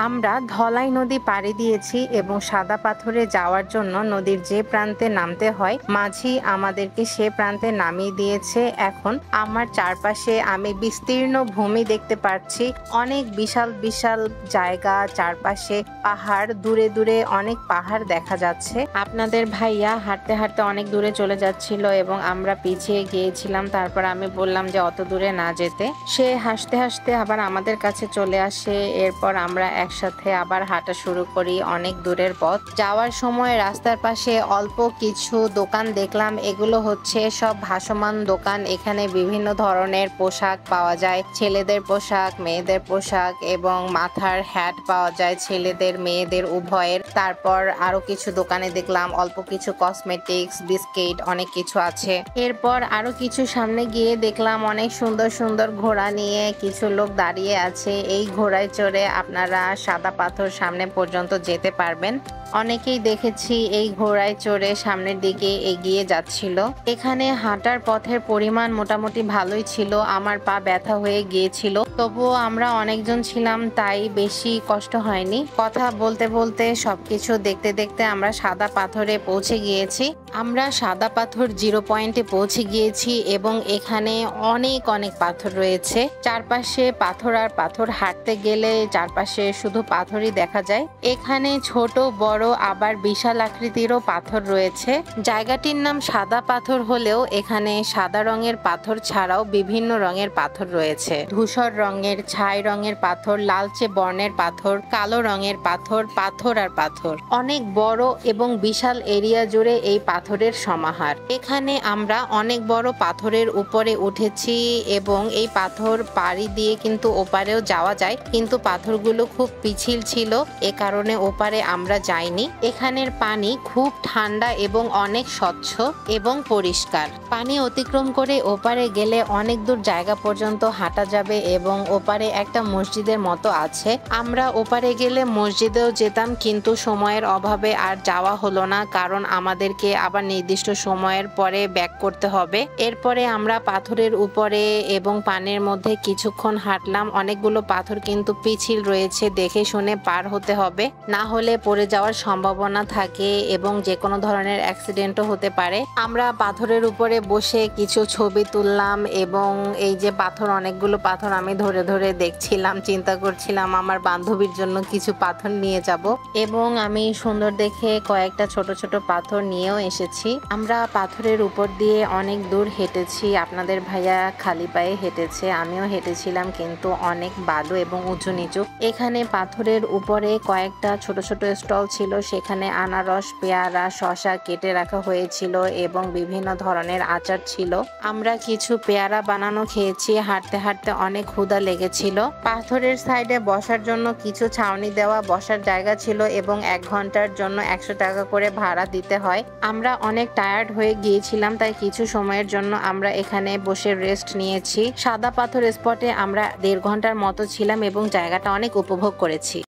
আমরা ধলাই নদী পাড়ি দিয়েছি এবং সাদা পাথরে যাওয়ার জন্য নদীর যে প্রান্তে নামতে হয় মাঝি আমাদেরকে সে প্রান্তে নামিয়ে দিয়েছে। এখন আমার চারপাশে আমি বিস্তীর্ণ ভূমি দেখতে পাচ্ছি, অনেক বিশাল বিশাল জায়গা, চারপাশে পাহাড়, দূরে দূরে অনেক পাহাড় দেখা যাচ্ছে। আপনাদের ভাইয়া হাঁটতে হাঁটতে অনেক দূরে চলে যাচ্ছিল এবং আমরা পিছিয়ে গিয়েছিলাম। তারপর আমি বললাম যে অত দূরে না যেতে। সে হাসতে হাসতে আবার আমাদের কাছে চলে আসে। এরপর আমরা একসাথে আবার হাঁটা শুরু করি অনেক দূরের পথ। যাওয়ার সময় রাস্তার পাশে অল্প কিছু দোকান দেখলাম, এগুলো হচ্ছে সব ভাসমান দোকান। এখানে বিভিন্ন ধরনের পোশাক পাওয়া যায়, ছেলেদের পোশাক, মেয়েদের পোশাক এবং মাথার হ্যাট পাওয়া যায় ছেলেদের মেয়েদের উভয়ের। তারপর আরো কিছু দোকানে দেখলাম অল্প কিছু কসমেটিক্স, বিস্কিট, অনেক কিছু আছে। এরপর আরো কিছু সামনে গিয়ে দেখলাম অনেক সুন্দর সুন্দর ঘোড়া নিয়ে কিছু লোক দাঁড়িয়ে আছে। এই ঘোড়ায় চড়ে আপনারা সাদা পাথর সামনে পর্যন্ত যেতে পারবেন। অনেকেই দেখেছি এই ঘোড়ায় চড়ে সামনের দিকে এগিয়ে যাচ্ছিল। এখানে হাঁটার পথের পরিমাণ মোটামুটি ভালোই ছিল, আমার পা ব্যথা হয়ে গিয়েছিল, তবুও আমরা অনেকজন ছিলাম তাই বেশি কষ্ট হয়নি। কথা বলতে বলতে সবকিছু দেখতে দেখতে আমরা সাদা পাথরে পৌঁছে গিয়েছি। আমরা সাদা পাথর 0 পয়েন্টে পৌঁছে গিয়েছি এবং এখানে অনেক অনেক পাথর রয়েছে। চারপাশে পাথর আর পাথর, হাঁটতে গেলে চারপাশে শুধু পাথরই দেখা যায়। এখানে ছোট বড় আবার বিশাল আকৃতিরও পাথর রয়েছে। জায়গাটির নাম সাদা পাথর হলেও এখানে সাদা রঙের পাথর ছাড়াও বিভিন্ন রঙের পাথর রয়েছে। ধূসর রঙের, ছাই রঙের পাথর, লালচে বর্ণের পাথর, কালো রঙের পাথর, পাথর আর পাথর। অনেক বড় এবং বিশাল এরিয়া জুড়ে এই পাথরের সমাহার। এখানে আমরা অনেক বড় পাথরের উপরে উঠেছি এবং এই পাথর পাড়ি দিয়ে কিন্তু ওপারেও যাওয়া যায়, কিন্তু পাথরগুলো খুব পিছিল ছিল, এ কারণে ওপারে আমরা যাই। এখানের পানি খুব ঠান্ডা এবং অনেক স্বচ্ছ এবং পরিষ্কার। পানি অতিক্রম করে ওপারে গেলে অনেক দূর জায়গা পর্যন্ত হাঁটা যাবে এবং ওপারে একটা মসজিদের মতো আছে। আমরা ওপারে গেলে মসজিদেও যেতাম, কিন্তু সময়ের অভাবে আর যাওয়া হলো না, কারণ আমাদেরকে আবার নির্দিষ্ট সময়ের পরে ব্যাক করতে হবে। এরপরে আমরা পাথরের উপরে এবং পানির মধ্যে কিছুক্ষণ হাঁটলাম। অনেকগুলো পাথর কিন্তু পিছিল রয়েছে, দেখে শুনে পার হতে হবে, না হলে পড়ে যাওয়ার সম্ভাবনা থাকে এবং যে কোনো ধরনের অ্যাক্সিডেন্টও হতে পারে। আমরা পাথরের উপরে বসে কিছু ছবি তুললাম এবং এই যে পাথর, অনেকগুলো পাথর আমি ধরে ধরে দেখছিলাম, চিন্তা করছিলাম আমার বান্ধবীর জন্য কিছু পাথর নিয়ে যাব এবং আমি সুন্দর দেখে কয়েকটা ছোট ছোট পাথর নিয়েও এসেছি। আমরা পাথরের উপর দিয়ে অনেক দূর হেঁটেছি। আপনাদের ভাইয়া খালি পায়ে হেঁটেছে, আমিও হেঁটেছিলাম, কিন্তু অনেক বালু এবং উঁচু নিচু। এখানে পাথরের উপরে কয়েকটা ছোট ছোট স্টল ছিল, সেখানে আনারস, পেয়ারা, শসা কেটে রাখা হয়েছিল এবং বিভিন্ন ধরনের আচার ছিল। আমরা কিছু পেয়ারা বানানো খেয়েছি। হাঁটতে হাঁটতে অনেক ক্ষুধা লেগেছিল। পাথরের সাইডে বসার জন্য কিছু ছাউনি দেওয়া বসার জায়গা ছিল এবং 1 ঘন্টার জন্য 100 টাকা করে ভাড়া দিতে হয়। আমরা অনেক টায়ার্ড হয়ে গিয়েছিলাম, তাই কিছু সময়ের জন্য আমরা এখানে বসে রেস্ট নিয়েছি। সাদা পাথর স্পটে আমরা 1.5 ঘন্টার মতো ছিলাম এবং জায়গাটা অনেক উপভোগ করেছি।